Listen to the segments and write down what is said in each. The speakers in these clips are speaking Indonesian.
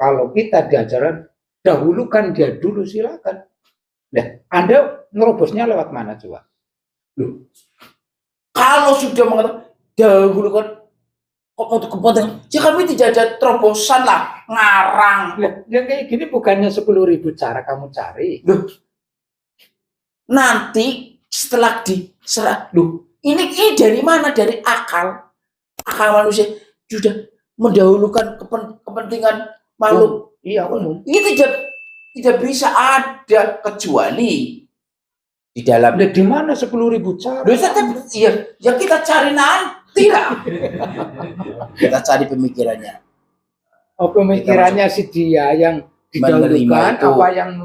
Kalau kita diajaran dahulukan dia dulu, silakan. Nah, Anda nerobosnya lewat mana coba? Loh, kalau sudah mengatakan dahulukan untuk kepentingan, ya kami tidak ada terobosan lah, ngarang. Nah, yang kayak gini bukannya 10.000 cara kamu cari. Loh, nanti setelah ini dari mana? Dari akal manusia sudah mendahulukan kepentingan makhluk. Iya, umum. Ini tidak bisa ada kecuali di dalam. Di mana 10.000 cara? Ya kita cari nanti lah. Kita cari pemikirannya. Oh, pemikirannya si dia yang didahulukan, apa yang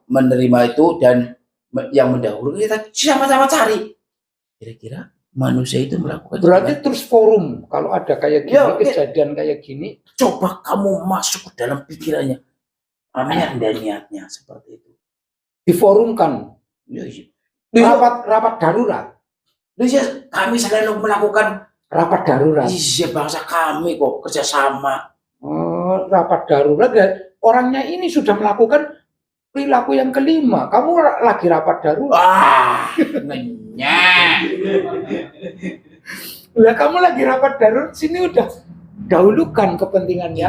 menerima itu dan yang mendahulukan, kita sama-sama cari. Kira-kira manusia itu melakukan. Berarti terus forum kalau ada kayak gini, kejadian kayak gini, coba kamu masuk ke dalam pikirannya. Niatnya seperti itu. Diforumkan. Rapat darurat. Kami selalu melakukan rapat darurat. Iya, bangsa kami kok kerjasama. Rapat darurat. Orangnya ini sudah melakukan perilaku yang kelima. Kamu lagi rapat darurat. Lah kamu lagi rapat darurat, sini udah dahulukan kepentingannya.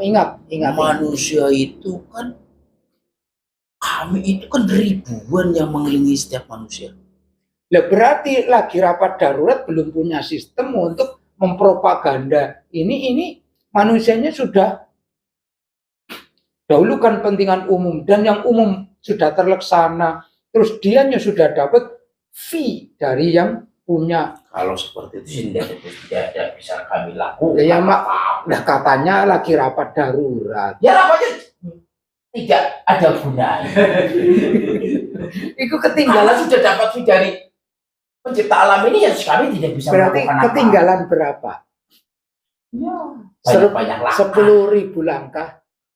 Ingat. Manusia itu kan, kami itu kan ribuan yang mengelilingi setiap manusia. Lah berarti lagi rapat darurat belum punya sistem untuk mempropaganda. Ini manusianya sudah dahulukan kepentingan umum, dan yang umum sudah terlaksana, terus dianya sudah dapat fee dari yang punya. Kalau seperti itu tidak bisa kami lakukan. Ya nah katanya lagi rapat darurat. Ya rapatnya tidak ada gunanya. Itu ketinggalan. Sudah dapat fee dari pencipta alam ini, ya kami tidak bisa berarti melakukan ketinggalan berapa? Ya, banyak langkah. 10.000 langkah.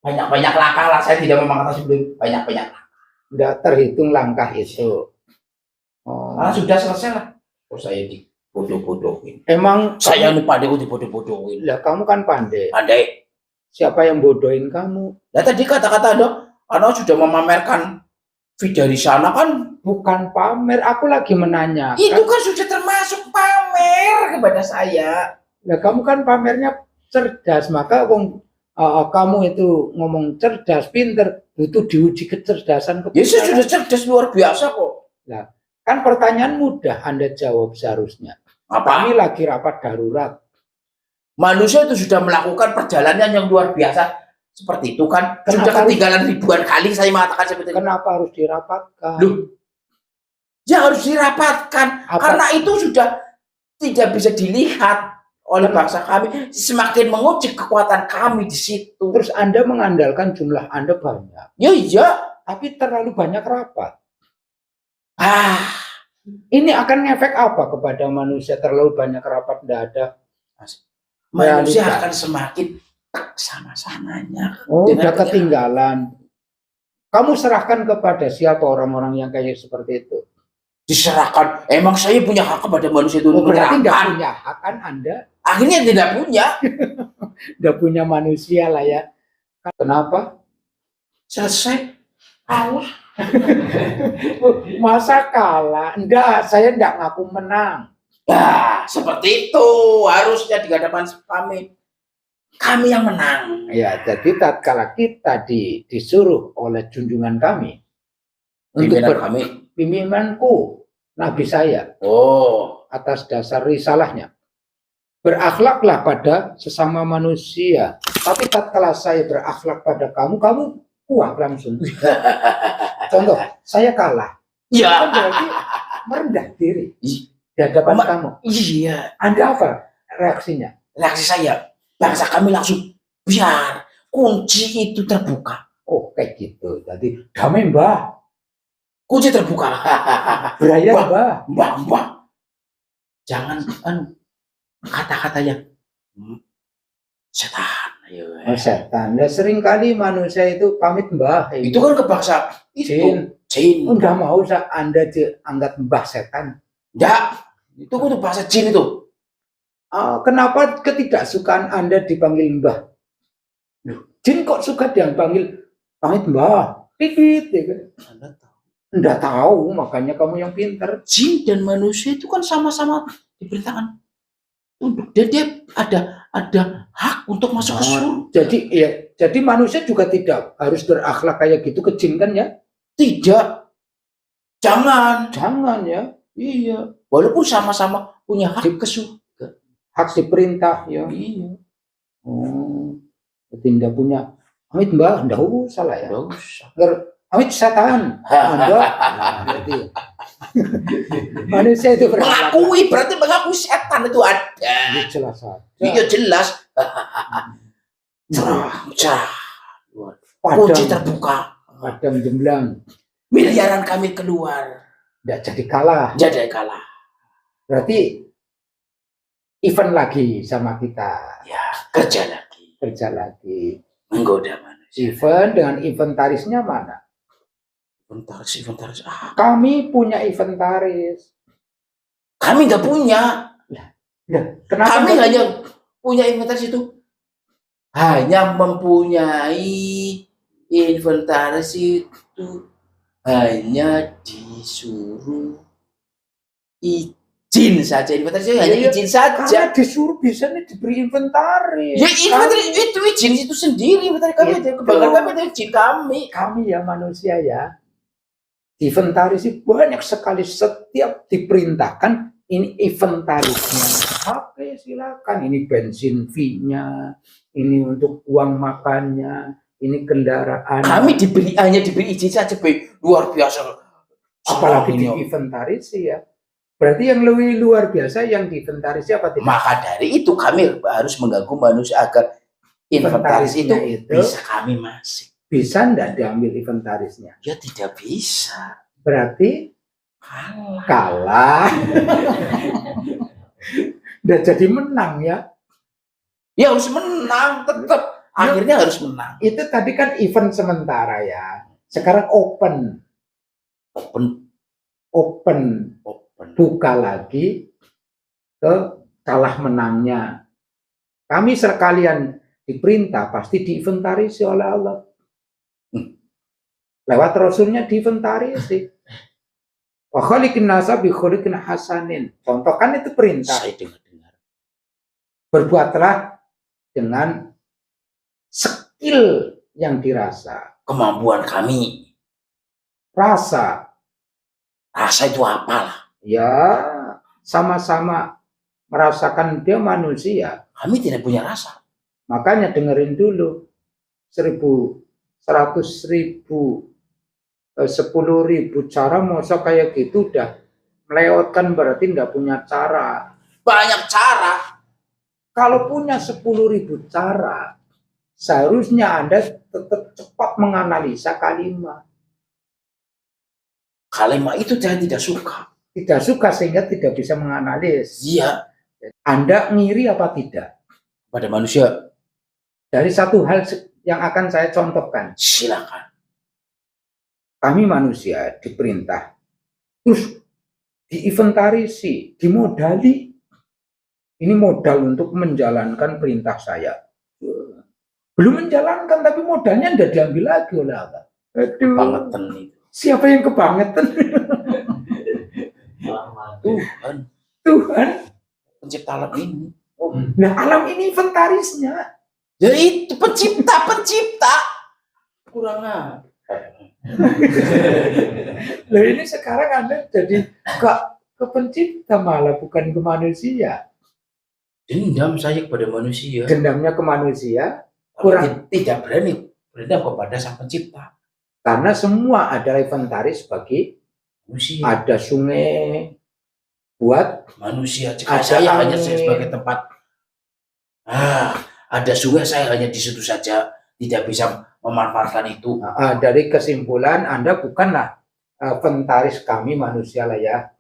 Banyak langkah lah, saya tidak memang banyak langkah. Tidak terhitung langkah itu. Sudah selesai lah. Saya dibodoh-bodohin. Emang saya lupa deh dibodoh-bodohin. Lah kamu kan pandai. Siapa yang bodohin kamu? Nah tadi kata-kata Anda sudah memamerkan video dari sana kan? Bukan pamer, aku lagi menanya. Itu kan sudah termasuk pamer kepada saya. Nah kamu kan pamernya cerdas, maka kamu itu ngomong cerdas, pinter, itu diuji kecerdasan. Ya sudah cerdas luar biasa kok. Nah, kan pertanyaan mudah Anda jawab seharusnya. Kami lagi rapat darurat. Manusia itu sudah melakukan perjalanan yang luar biasa seperti itu kan. Sudah ketinggalan ribuan kali saya mengatakan seperti itu. Kenapa harus dirapatkan? Ya harus dirapatkan. Karena itu sudah tidak bisa dilihat oleh bangsa kami. Semakin menguji kekuatan kami di situ. Terus Anda mengandalkan jumlah Anda banyak. Ya iya. Tapi terlalu banyak rapat. Ini akan ngefek apa kepada manusia? Terlalu banyak rapat, tidak ada. Manusia akan semakin sama-samanya. Udah ketinggalan. Kamu serahkan kepada siapa orang-orang yang kayak seperti itu? Diserahkan. Emang saya punya hak kepada manusia itu? Berarti nggak punya hak kan Anda? Akhirnya tidak punya. Nggak punya manusia lah ya. Kenapa? Selesai. Allah. Masa kalah? Enggak, saya enggak ngaku menang. Ya, seperti itu. Harusnya di hadapan kami. Kami yang menang. Ya, jadi tatkala kita disuruh oleh junjungan kami untuk pimpinanku, Nabi saya, atas dasar risalahnya, berakhlaklah pada sesama manusia. Tapi tatkala saya berakhlak pada kamu kuat langsung. Contoh, saya kalah. Ya. Berarti merendah diri di hadapan kamu. Iya. Anda apa reaksinya? Reaksi saya, bangsa kami langsung biar kunci itu terbuka. Oh, kayak gitu. Jadi damai Mbah. Kunci terbuka. Beraya Mbah. Jangan kata-katanya setan. Setan. Ya sering kali manusia itu pamit Mbah. Itu kan ke bangsa jin. Enggak mau Anda dianggap Mbah setan. Enggak. Itu kan bahasa jin itu. Kenapa ketidaksukaan Anda dipanggil Mbah? Jin kok suka dipanggil pamit mbah, dikit ya kan? Anda tahu. Nggak tahu, makanya kamu yang pintar. Jin dan manusia itu kan sama-sama diperintahkan untuk dia ada hak untuk masuk ke surga. Jadi manusia juga tidak harus berakhlak kayak gitu ke jin kan ya? Tidak. Jangan ya. Iya. Walaupun sama-sama punya hak ke surga. Hak diperintah ya. Iya. Tidak punya. Amit mbak, enggak usah lah ya. Enggak usah. Amit setan. Berarti manusia itu berarti mengakui setan itu ada. Jelas saja. Iya jelas. Cerah. Kunci terbuka. Padam jemblang. Miliaran kami keluar. Tidak jadi kalah. Berarti event lagi sama kita. Ya, kerja lagi. Menggoda manusia. Event dengan inventarisnya mana? Inventaris. Kami punya inventaris. Kami nggak punya. Kenapa? Kami hanya punya inventaris itu. Hanya mempunyai inventaris itu hanya disuruh izin saja. Inventaris hanya izin saja. Karena disuruh bisa nih diberi inventaris. Ya inventaris itu izin itu sendiri. Inventaris kami aja. Kebanggaan kami itu izin kami. Kami ya manusia ya. Inventaris banyak sekali, setiap diperintahkan ini inventarisnya. Oke silakan, ini bensin fee-nya, ini untuk uang makannya, ini kendaraan. Kami hanya diberi izin saja, luar biasa. Apalagi di inventaris ya. Berarti yang lebih luar biasa yang di inventaris apa tidak? Maka dari itu kami harus mengganggu manusia agar inventaris itu bisa kami masih. Bisa enggak diambil inventarisnya? Ya tidak bisa. Berarti kalah. Udah jadi menang ya. Ya harus menang tetap. Akhirnya harus menang. Itu tadi kan event sementara ya. Sekarang open. Buka lagi ke kalah menangnya. Kami sekalian diperintah pasti diinventarisi oleh Allah. Lewat Rasulnya diinventarisi. Wa khaliqin nasa bi khuluqin hasanin. Contoh kan itu perintah. Saya dengar. Berbuatlah dengan skill yang dirasa. Kemampuan kami. Rasa itu apalah? Ya, sama-sama merasakan dia manusia. Kami tidak punya rasa. Makanya dengerin dulu. 100.000 10.000 cara, masa kayak gitu udah melewatkan, berarti nggak punya cara. Banyak cara. Kalau punya 10.000 cara, seharusnya Anda tetap cepat menganalisa kalimat. Kalimat itu saya tidak suka. Tidak suka sehingga tidak bisa menganalisis. Iya. Anda ngiri apa tidak? Pada manusia. Dari satu hal yang akan saya contohkan. Silakan. Kami manusia diperintah, terus diinventarisi, dimodali. Ini modal untuk menjalankan perintah saya. Belum menjalankan, tapi modalnya tidak diambil lagi oleh Allah. Kebangetan itu. Siapa yang kebangetan? Tuhan. Pencipta alam ini. Nah, alam ini inventarisnya. Jadi itu pencipta. Kurang apa? Loh, ini sekarang Anda jadi ke pencipta malah, bukan ke manusia. Dendam saya kepada manusia. Dendamnya ke manusia. Tidak berani berdendam kepada sang pencipta. Karena semua ada inventaris bagi manusia. Ada sungai buat manusia. Jika saya hanya sebagai tempat. Ada sungai, saya hanya di situ saja. Tidak bisa memanfaatkan itu. Dari kesimpulan Anda bukanlah inventaris kami manusia lah ya.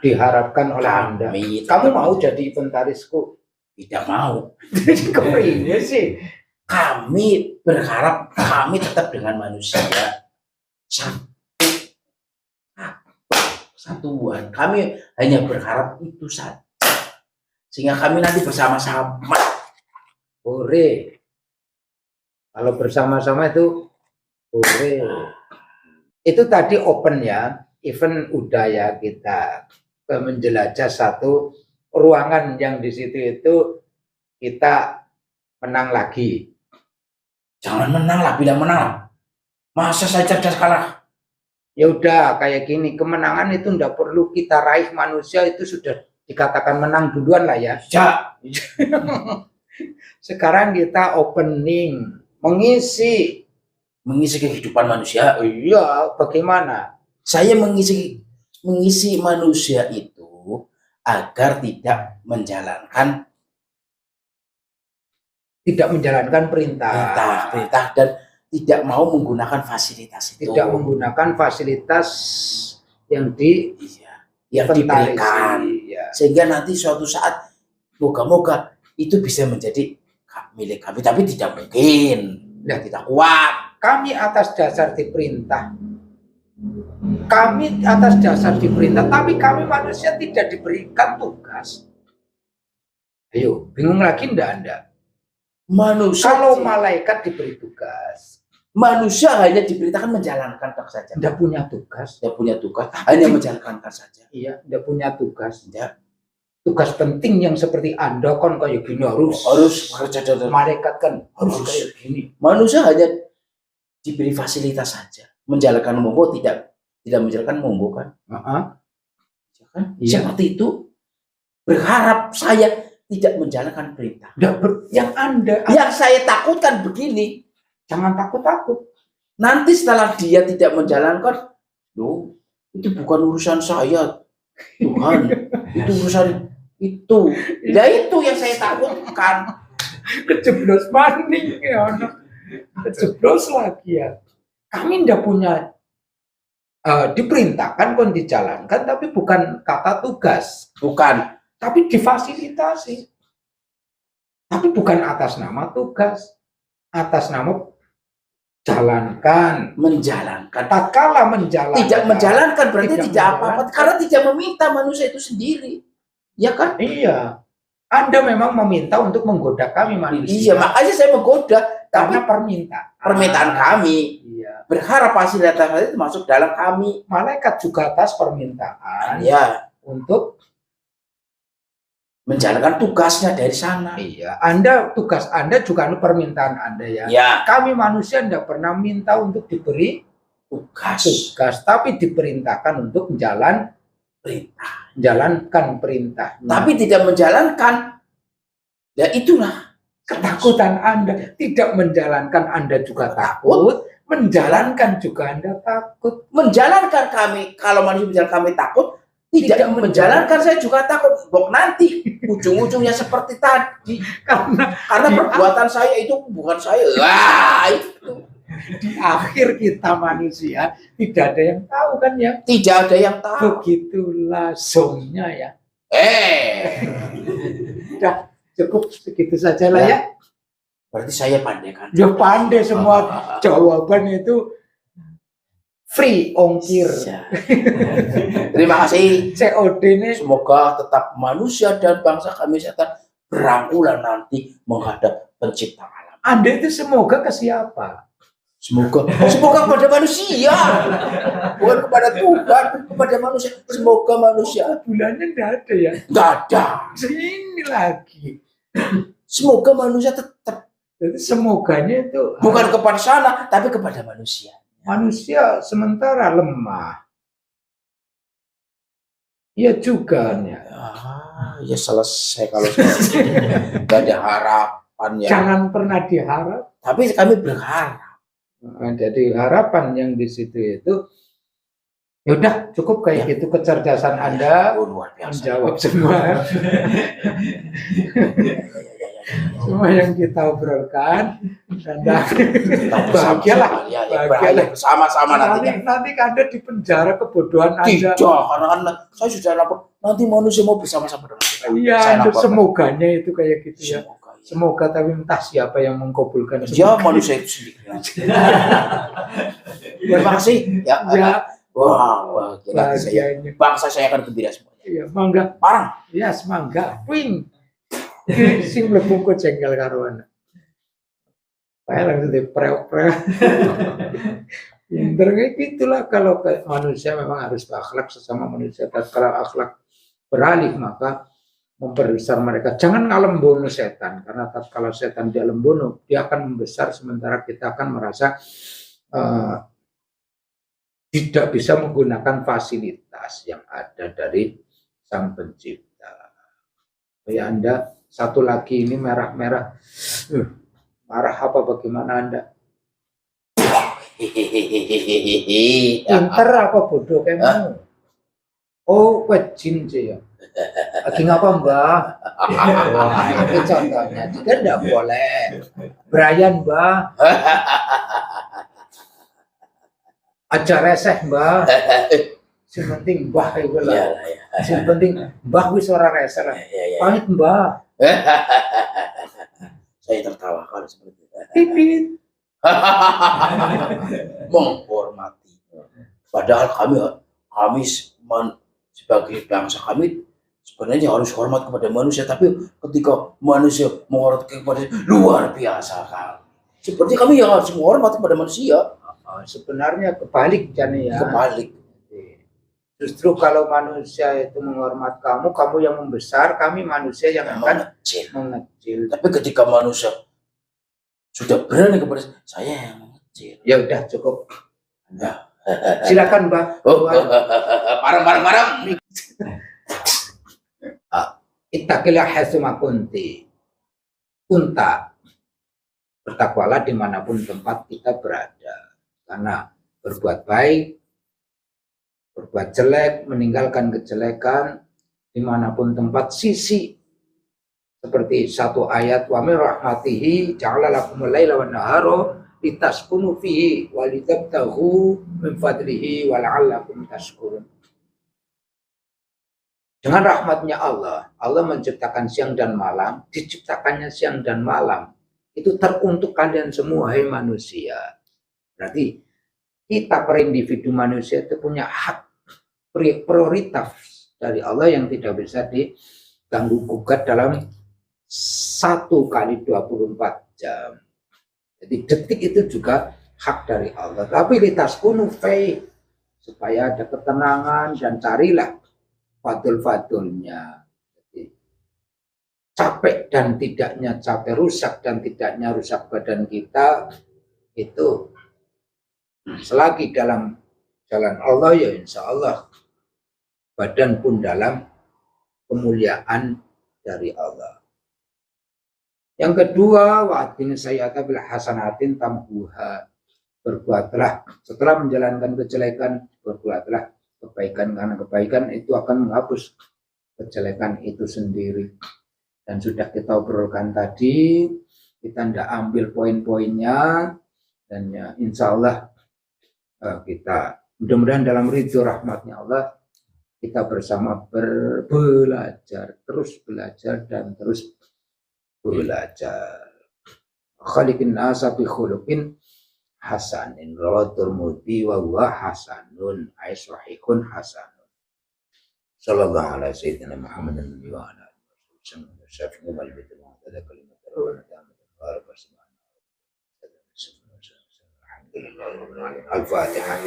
Diharapkan oleh Anda. Kamu mau jadi inventarisku? Tidak mau. Kepingin sih. Kami berharap kami tetap dengan manusia. Satuan. Kami hanya berharap itu saja. Sehingga kami nanti bersama-sama. Boleh. Kalau bersama-sama itu boleh. Itu tadi open ya, event udah ya kita menjelajah satu ruangan yang di situ itu kita menang lagi. Jangan menang lah, bilang menang. Masa saya cerdas kalah? Ya udah kayak gini, kemenangan itu ndak perlu kita raih, manusia itu sudah dikatakan menang duluan lah ya. Ya, Sekarang kita opening, mengisi. kehidupan manusia. Iya, bagaimana? Saya mengisi manusia itu agar tidak menjalankan perintah dan tidak mau menggunakan fasilitas itu. Tidak menggunakan fasilitas yang diberikan. Ya. Sehingga nanti suatu saat moga-moga itu bisa menjadi milik kami, tapi tidak mungkin. Nah, tidak kuat. Kami atas dasar diperintah, tapi kami manusia tidak diberikan tugas. Ayo, bingung lagi ndak Anda? Manusia, kalau malaikat diberi tugas, manusia hanya diperintahkan menjalankan saja. Tidak punya tugas, hanya menjalankan saja. Iya, tidak punya tugas. Tidak. Tugas penting yang seperti Anda kan kayak gini harus malaikat kan harus kayak gini. Manusia hanya diberi fasilitas saja, menjalankan monggo tidak menjalankan monggo kan. Kan? Iya. Seperti itu. Berharap saya tidak menjalankan perintah. Yang saya takutkan begini, jangan takut. Nanti setelah dia tidak menjalankan, loh, itu bukan urusan saya, Tuhan. Itu urusan itu. Ya itu yang saya takutkan. Kejeblos maning ya. Kejeblos lagi ya. Kami tidak punya diperintahkan kon dijalankan, tapi bukan kata tugas, bukan, tapi difasilitasi. Tapi bukan atas nama tugas, atas nama menjalankan. Tatkala menjalankan, tidak menjalankan berarti tidak apa-apa, karena tidak meminta manusia itu sendiri. Ya kan? Iya. Anda memang meminta untuk menggoda kami manusia. Iya, makanya saya menggoda. Karena permintaan kami. Iya. Berharap fasilitas itu masuk dalam kami. Malaikat juga atas permintaan. Iya. Untuk menjalankan tugasnya dari sana. Iya. Tugas Anda juga permintaan Anda ya. Ya. Kami manusia tidak pernah minta untuk diberi tugas, tapi diperintahkan untuk menjalankan perintah. Tapi tidak menjalankan, ya itulah ketakutan Anda. Tidak menjalankan Anda juga takut, menjalankan juga Anda takut. Menjalankan kami, kalau manusia menjalankan kami takut, tidak menjalankan saya juga takut. Bok nanti ujung-ujungnya seperti tadi, karena perbuatan saya itu bukan saya. Wah, itu. Di akhir kita manusia tidak ada yang tahu kan ya? Tidak ada yang tahu. Begitulah zongnya ya. Udah cukup segitu saja lah ya. Berarti saya pandai kan? Ya pandai semua jawaban itu free ongkir. Terima kasih. COD ini semoga tetap manusia dan bangsa kami setan berangkulan nanti menghadap pencipta alam. Anda itu semoga ke siapa? Semoga kepada manusia, bukan kepada Tuhan, kepada manusia. Semoga manusia. Bulannya enggak ada ya? Enggak ada. Ini lagi. Semoga manusia tetap. Jadi semoganya itu bukan kepada sana, tapi kepada manusia. Manusia sementara lemah. Ya juga ya. Ya selesai kalau enggak ada harapan ya. Jangan pernah diharap. Tapi kami berharap. Jadi harapan yang di situ itu, ya udah cukup kayak gitu kecerdasan Anda menjawab semua. Semua yang kita obrolkan, dan bahagialah, bahagialah bersama-sama nanti Anda di penjara kebodohan Anda. Tidak, karena saya sudah lapor. Nanti manusia mau bersama-sama dengan kita. Iya, semoganya itu kayak gitu ya. Semoga, tapi entah siapa yang mengkabulkan. Ya, manusia itu sendiri. Terima kasih. Ya. Wah, bahagia. Bangsa saya akan gembira semuanya. Iya, mangga. Parang. Ya, semangga. Wing. Sing mlebu kok jengkel karo ana. Saya langsung dipreok-preok. Pinter kayak gitulah kalau manusia memang harus berakhlak sesama manusia. Dan kalau akhlak beralih maka memperbesar mereka. Jangan ngalembono setan, karena kalau setan dia lembono, dia akan membesar sementara kita akan merasa tidak bisa menggunakan fasilitas yang ada dari Sang Pencipta. Ya Anda satu lagi ini merah-merah, marah apa bagaimana Anda? Pinter apa bodoh kamu? Oh, wajin sih ya. Lagi ngapa Mbah? Wah, itu contohnya. Juga enggak boleh. Brian Mbah. Aja reseh Mbah. Yang penting Mbah itu lah. Yang penting Mbah wis ora reseh lah. Pahit Mbah. Saya tertawa kalau seperti itu. Pipit. Menghormati. Padahal kami sebagai bangsa kami sebenarnya harus hormat kepada manusia, tapi ketika manusia menghormat kepada luar biasa kan. Seperti kami yang harus menghormat kepada manusia. Sebenarnya kebalik Jani ya. Kebalik. Justru kalau manusia itu menghormat kamu yang membesar, kami manusia yang akan mengecil. Tapi ketika manusia sudah berani kepada saya yang mengecil. Ya udah cukup. Nah, silakan Mbak. Barang-barang. Ittaqilah haitsuma kunti. Kunta. Bertakwalah dimanapun tempat kita berada. Karena berbuat baik, berbuat jelek, meninggalkan kejelekan, dimanapun tempat sisi. Seperti satu ayat, wa min rahmatihi ja'ala lakumul laila wan nahara litaskunu fihi wa litabtaghu min fadlihi wa la'allakum tashkurun. Dengan rahmatnya Allah menciptakan siang dan malam, diciptakannya siang dan malam. Itu teruntuk kalian semua, hai manusia. Berarti kita per individu manusia itu punya hak prioritas dari Allah yang tidak bisa diganggu gugat dalam 1 kali 24 jam. Jadi detik itu juga hak dari Allah. Tapi litaskunu fi, supaya ada ketenangan dan carilah fadul-fadulnya. Jadi, capek dan tidaknya capek, rusak dan tidaknya rusak badan kita itu selagi dalam jalan Allah ya insya Allah badan pun dalam kemuliaan dari Allah. Yang kedua, wa'adin sayyata bil hasanatin tambuha. Berbuatlah setelah menjalankan kejelekan, berbuatlah kebaikan, karena kebaikan itu akan menghapus kejelekan itu sendiri. Dan sudah kita obrolkan tadi, kita tidak ambil poin-poinnya, dan ya insya Allah kita mudah-mudahan dalam ridho rahmatnya Allah kita bersama belajar, terus belajar dan terus belajar. Khaliqin nasa bi khuluqin hasanin, rawahu Tirmidzi wa huwa hasanun, ay sahihun hasanun. Sallallahu alaihi sayyidina Muhammadin wa ala alihi wa sahbihi wa sallam. Al-Fatihah.